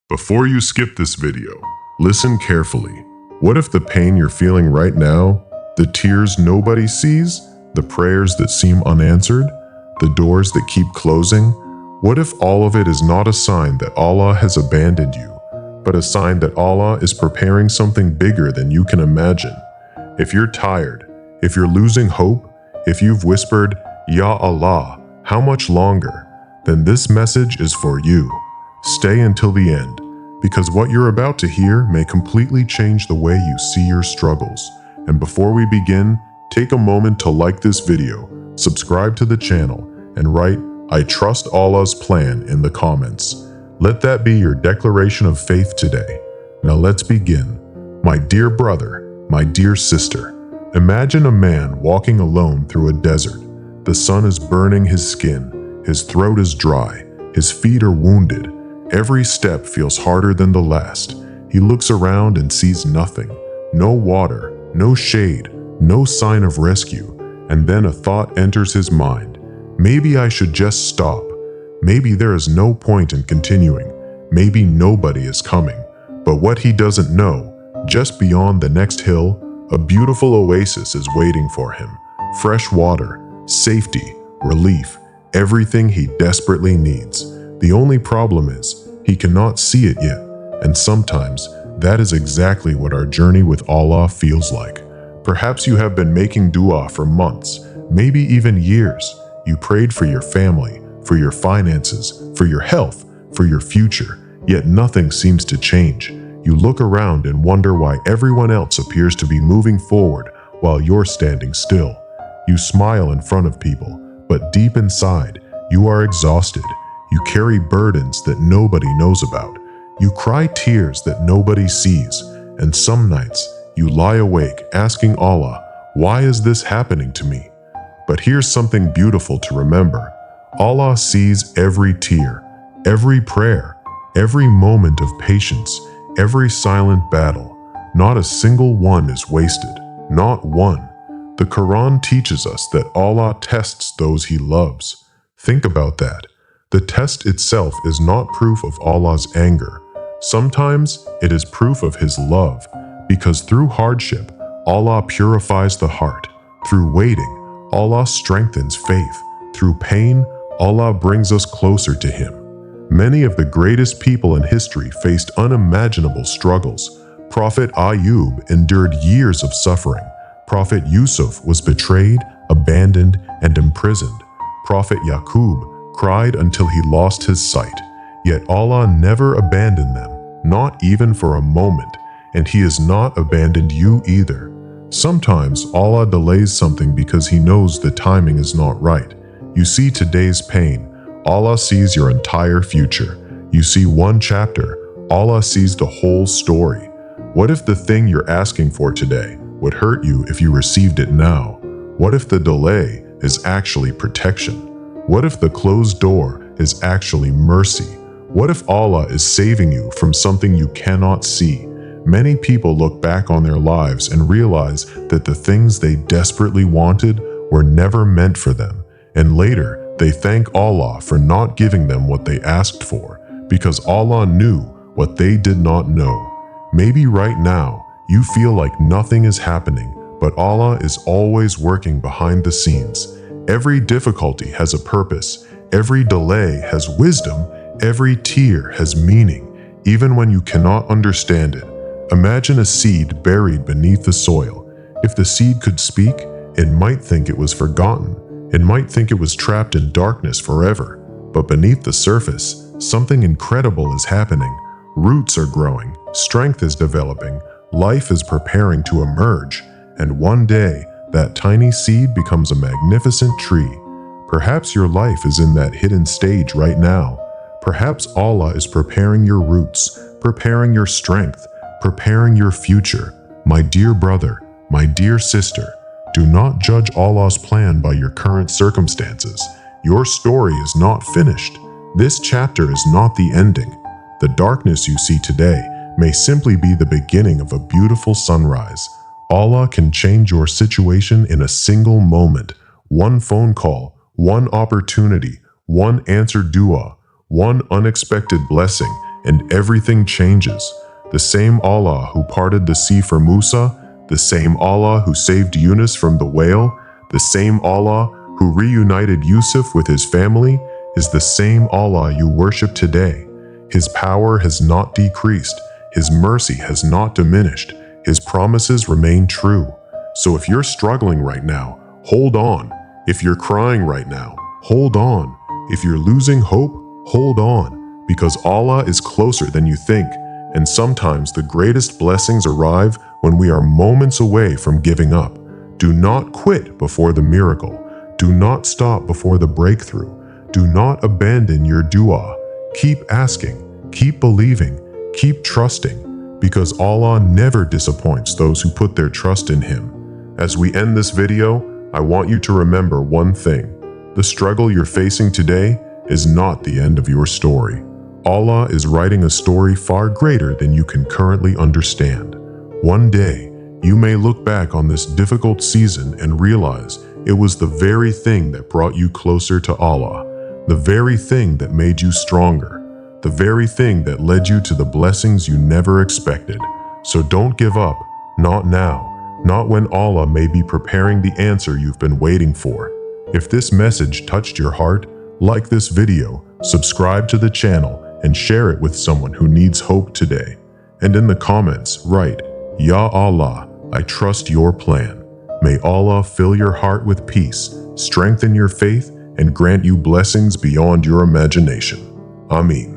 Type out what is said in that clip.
Before you skip this video, listen carefully. What if the pain you're feeling right now, the tears nobody sees, the prayers that seem unanswered, the doors that keep closing, what if all of it is not a sign that Allah has abandoned you, but a sign that Allah is preparing something bigger than you can imagine? If you're tired, if you're losing hope, if you've whispered, Ya Allah, how much longer? Then this message is for you. Stay until the end, because what you're about to hear may completely change the way you see your struggles. And before we begin, take a moment to like this video, subscribe to the channel, and write, I trust Allah's plan in the comments. Let that be your declaration of faith today. Now let's begin. My dear brother, my dear sister, imagine a man walking alone through a desert. The sun is burning his skin, his throat is dry, his feet are wounded. Every step feels harder than the last. He looks around and sees nothing. No water, no shade, no sign of rescue. And then a thought enters his mind. Maybe I should just stop. Maybe there is no point in continuing. Maybe nobody is coming. But what he doesn't know, just beyond the next hill, a beautiful oasis is waiting for him. Fresh water, safety, relief, everything he desperately needs. The only problem is, he cannot see it yet, and sometimes that is exactly what our journey with Allah feels like. Perhaps you have been making dua for months, maybe even years. You prayed for your family, for your finances, for your health, for your future, yet nothing seems to change. You look around and wonder why everyone else appears to be moving forward while you're standing still. You smile in front of people, but deep inside, you are exhausted. You carry burdens that nobody knows about. You cry tears that nobody sees. And some nights, you lie awake asking Allah, why is this happening to me? But here's something beautiful to remember. Allah sees every tear, every prayer, every moment of patience, every silent battle. Not a single one is wasted, not one. The Quran teaches us that Allah tests those He loves. Think about that. The test itself is not proof of Allah's anger. Sometimes it is proof of His love, because through hardship, Allah purifies the heart. Through waiting, Allah strengthens faith. Through pain, Allah brings us closer to Him. Many of the greatest people in history faced unimaginable struggles. Prophet Ayub endured years of suffering. Prophet Yusuf was betrayed, abandoned, and imprisoned. Prophet Yaqub cried until he lost his sight. Yet Allah never abandoned them, not even for a moment, and He has not abandoned you either. Sometimes Allah delays something because He knows the timing is not right. You see today's pain, Allah sees your entire future. You see one chapter, Allah sees the whole story. What if the thing you're asking for today would hurt you if you received it now? What if the delay is actually protection? What if the closed door is actually mercy? What if Allah is saving you from something you cannot see? Many people look back on their lives and realize that the things they desperately wanted were never meant for them. And later, they thank Allah for not giving them what they asked for, because Allah knew what they did not know. Maybe right now, you feel like nothing is happening, but Allah is always working behind the scenes. Every difficulty has a purpose. Every delay has wisdom. Every tear has meaning, even when you cannot understand it. Imagine a seed buried beneath the soil. If the seed could speak, it might think it was forgotten. It might think it was trapped in darkness forever. But beneath the surface, something incredible is happening. Roots are growing, strength is developing, life is preparing to emerge, and one day, that tiny seed becomes a magnificent tree. Perhaps your life is in that hidden stage right now. Perhaps Allah is preparing your roots, preparing your strength, preparing your future. My dear brother, my dear sister, do not judge Allah's plan by your current circumstances. Your story is not finished. This chapter is not the ending. The darkness you see today may simply be the beginning of a beautiful sunrise. Allah can change your situation in a single moment. One phone call, one opportunity, one answered dua, one unexpected blessing, and everything changes. The same Allah who parted the sea for Musa, the same Allah who saved Yunus from the whale, the same Allah who reunited Yusuf with his family, is the same Allah you worship today. His power has not decreased. His mercy has not diminished. His promises remain true. So if you're struggling right now, hold on. If you're crying right now, hold on. If you're losing hope, hold on, because Allah is closer than you think. And sometimes the greatest blessings arrive when we are moments away from giving up. Do not quit before the miracle. Do not stop before the breakthrough. Do not abandon your dua. Keep asking, keep believing, keep trusting, because Allah never disappoints those who put their trust in Him. As we end this video, I want you to remember one thing. The struggle you're facing today is not the end of your story. Allah is writing a story far greater than you can currently understand. One day, you may look back on this difficult season and realize it was the very thing that brought you closer to Allah, the very thing that made you stronger, the very thing that led you to the blessings you never expected. So don't give up, not now, not when Allah may be preparing the answer you've been waiting for. If this message touched your heart, like this video, subscribe to the channel, and share it with someone who needs hope today. And in the comments, write, Ya Allah, I trust your plan. May Allah fill your heart with peace, strengthen your faith, and grant you blessings beyond your imagination. Ameen.